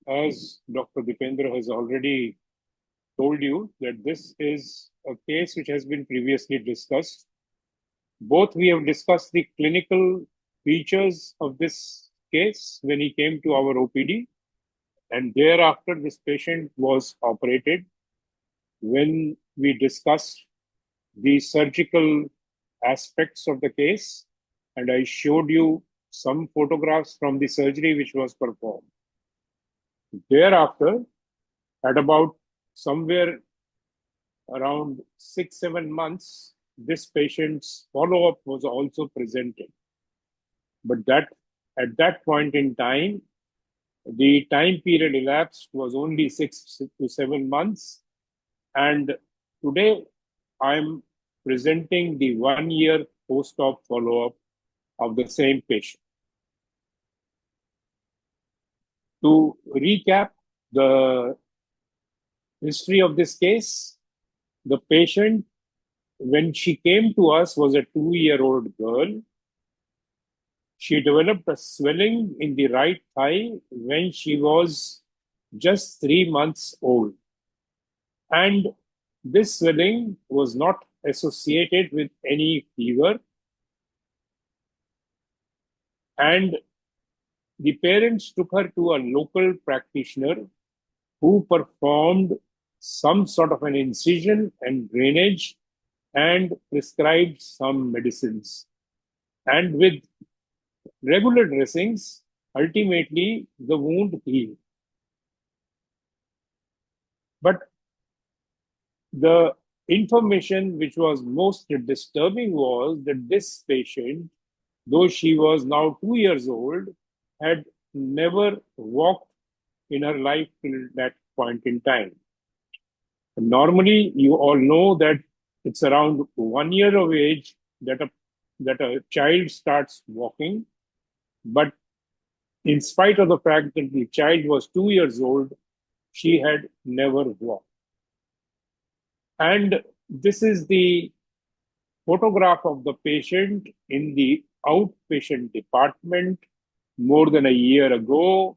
as Dr. Dipendra has already told you, that this is a case which has been previously discussed. Both we have discussed the clinical features of this case when he came to our OPD, and thereafter this patient was operated. When we discussed the surgical aspects of the case, and I showed you some photographs from the surgery which was performed. Thereafter, at about somewhere around 6-7 months, this patient's follow-up was also presented. But that at that point in time, the time period elapsed was only 6 to 7 months. And today, I'm presenting the 1 year post-op follow-up of the same patient. To recap the history of this case, the patient, when she came to us, was a 2-year-old girl. She developed a swelling in the right thigh when she was just 3 months old. And this swelling was not associated with any fever. And the parents took her to a local practitioner who performed some sort of an incision and drainage and prescribed some medicines. And with regular dressings, ultimately the wound healed. But the information which was most disturbing was that this patient, though she was now 2 years old, had never walked in her life till that point in time. Normally, you all know that it's around 1 year of age that a child starts walking. But in spite of the fact that the child was 2 years old, she had never walked. And this is the photograph of the patient in the outpatient department more than a year ago.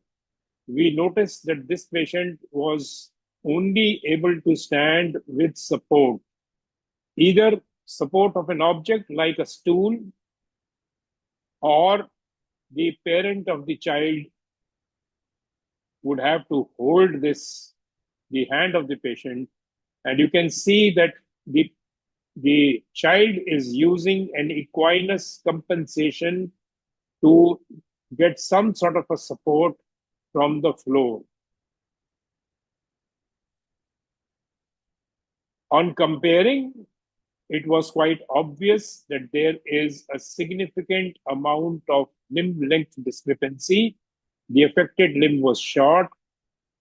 We noticed that this patient was only able to stand with support, either support of an object like a stool, or the parent of the child would have to hold the hand of the patient. And you can see that the child is using an equinus compensation to get some sort of a support from the floor. On comparing, it was quite obvious that there is a significant amount of limb length discrepancy. The affected limb was short,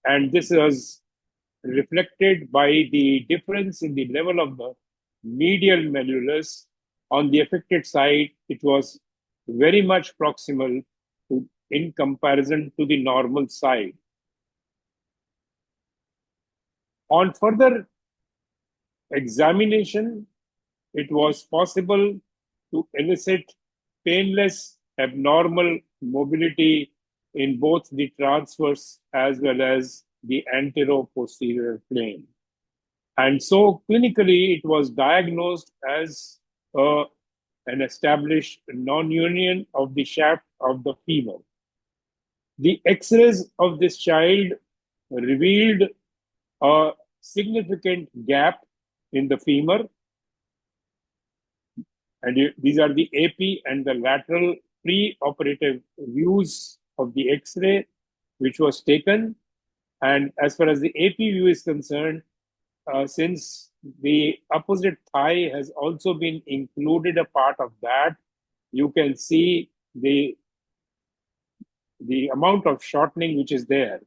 and this was reflected by the difference in the level of the medial malleolus. On the affected side, it was very much proximal in comparison to the normal side. On further examination, it was possible to elicit painless abnormal mobility in both the transverse as well as the antero-posterior plane. And so clinically, it was diagnosed as an established non-union of the shaft of the femur. The X-rays of this child revealed a significant gap in the femur. And these are the AP and the lateral pre-operative views of the X-ray, which was taken. And as far as the AP view is concerned, since the opposite thigh has also been included a part of that, you can see the amount of shortening which is there.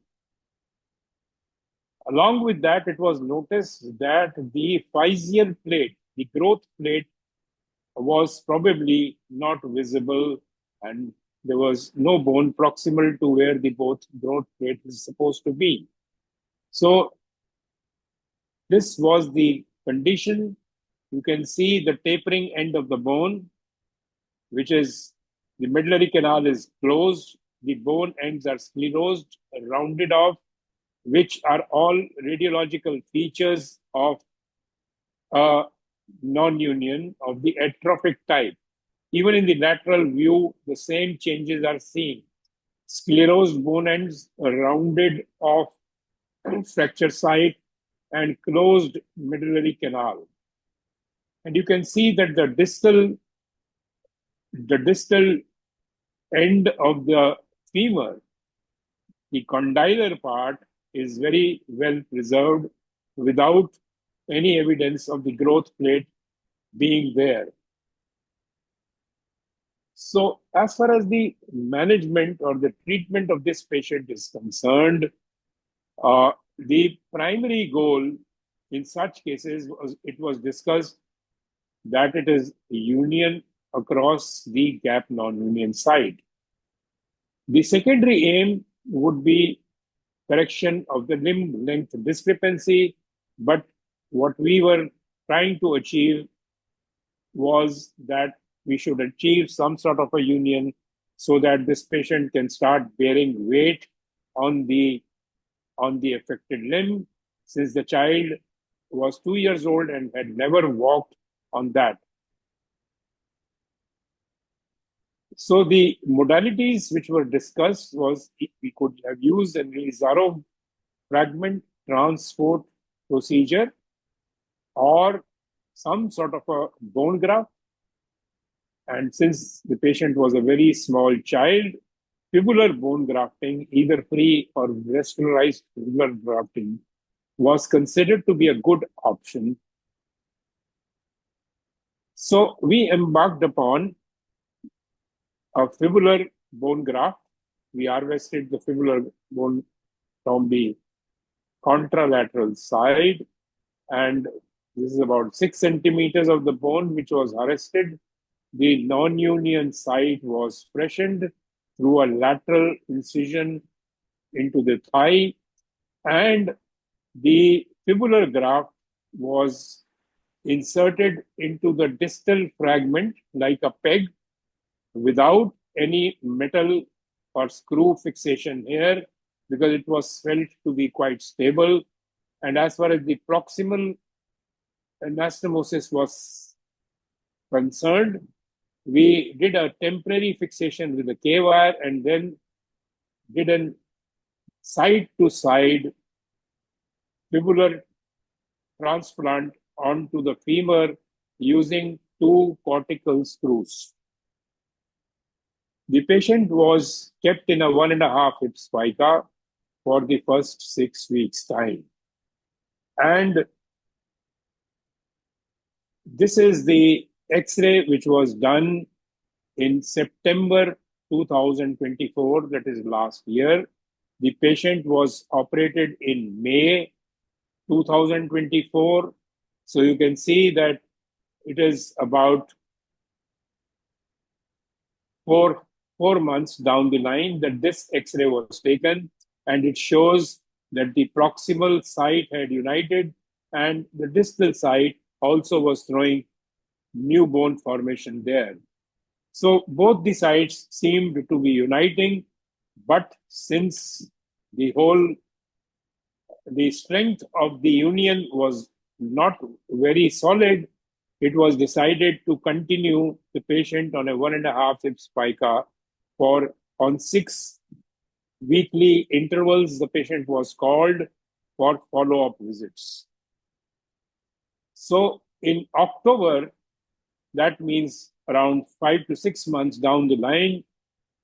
Along with that, it was noticed that the physeal plate, the growth plate, was probably not visible, and there was no bone proximal to where the both growth plate is supposed to be. So this was the condition. You can see the tapering end of the bone, which is the medullary canal is closed. The bone ends are sclerosed, rounded off, which are all radiological features of a non-union of the atrophic type. Even in the lateral view, the same changes are seen. Sclerosed bone ends, rounded off fracture site, and closed medullary canal. And you can see that the distal end of the femur, the condylar part, is very well preserved without any evidence of the growth plate being there. So, as far as the management or the treatment of this patient is concerned, the primary goal in such cases was discussed that it is union across the gap non-union side. The secondary aim would be correction of the limb length discrepancy, but what we were trying to achieve was that we should achieve some sort of a union so that this patient can start bearing weight on the affected limb, since the child was 2 years old and had never walked on that. So the modalities which were discussed was we could have used an Izarov fragment transport procedure or some sort of a bone graft. And since the patient was a very small child, fibular bone grafting, either free or vascularized fibular grafting, was considered to be a good option. So we embarked upon a fibular bone graft. We harvested the fibular bone from the contralateral side, and this is about 6 centimeters of the bone which was harvested. The non-union site was freshened through a lateral incision into the thigh, and the fibular graft was inserted into the distal fragment like a peg without any metal or screw fixation here, because it was felt to be quite stable. And as far as the proximal anastomosis was concerned, we did a temporary fixation with a K-wire and then did a side-to-side fibular transplant onto the femur using 2 cortical screws. The patient was kept in a 1.5 hip spica for the first 6 weeks' time. And this is the X-ray which was done in September 2024, that is last year. The patient was operated in May 2024. So you can see that it is about four months down the line that this X-ray was taken, and it shows that the proximal site had united and the distal site also was throwing new bone formation there. So both the sites seemed to be uniting, but since the strength of the union was not very solid, it was decided to continue the patient on a 1.5 hip spica on 6 weekly intervals. The patient was called for follow-up visits. So in October, that means around 5 to 6 months down the line,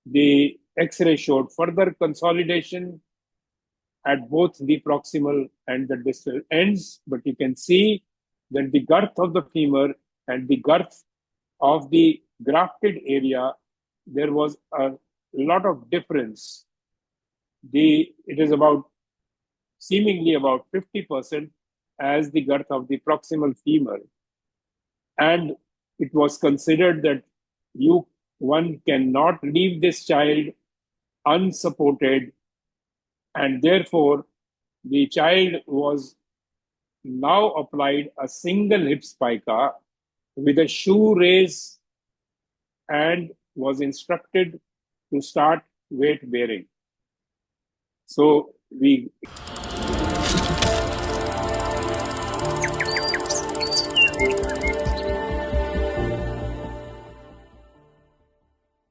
the X-ray showed further consolidation at both the proximal and the distal ends, but you can see that the girth of the femur and the girth of the grafted area, there was a lot of difference. It is seemingly about 50% as the girth of the proximal femur. And it was considered that one cannot leave this child unsupported, and therefore the child was now applied a single hip spica with a shoe raise and was instructed to start weight bearing. So we